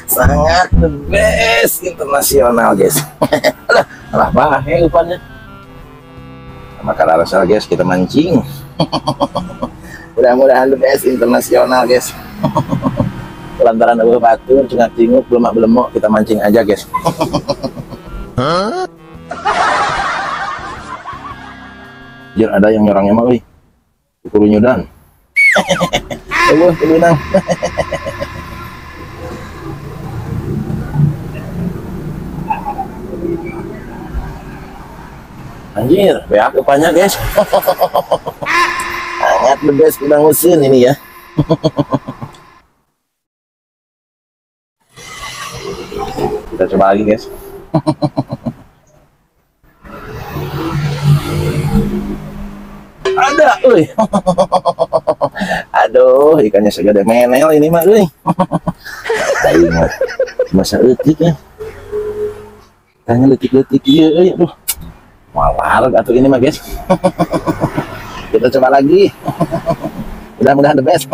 Sangat the best internasional guys. Alah bahaya umpannya. Sama Karasal guys, kita mancing. Mudah-mudahan the best internasional guys. Lantaran ada batur, cengak-cinguk, belum kita mancing aja guys. Jir, ada yang nyorangnya mah euy. Kudu nyudan. Benang. Anjir, beak upahnya guys. Sangat the best udang usin ini ya. Kita coba lagi guys. Ada, uy. Aduh, ikannya segede menel ini mah, uy. Aing mah masa eutik ya. Ikannya letik-letik ieu euy, aduh. Malar atuh ini mah, guys. Kita coba lagi. Mudah-mudahan the best.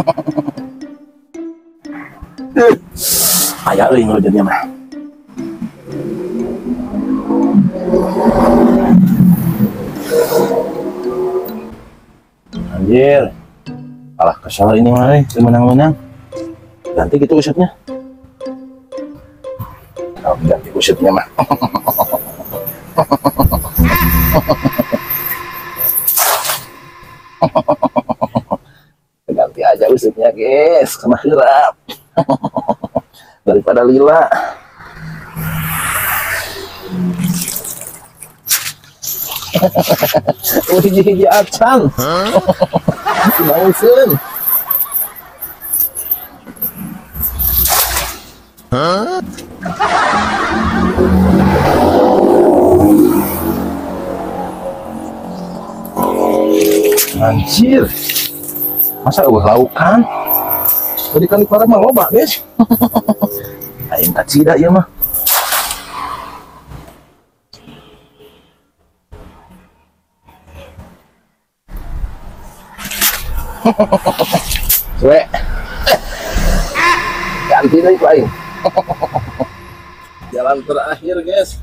Aya euy ngeludeunnya mah. Anjir, alah kesal ini mah, menang-menang. Ganti gitu usutnya. Kalau ganti usutnya mah. Ganti aja usutnya guys, sama hirap. Daripada lila. Hiji-hiji acan. Bausin. Anjir. Masa laukan? Jadi kali para mah loba, guys. Aing kacida ieu mah. Suwe. Ganti deui ku aing. Jalan terakhir, guys.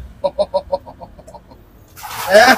Yes.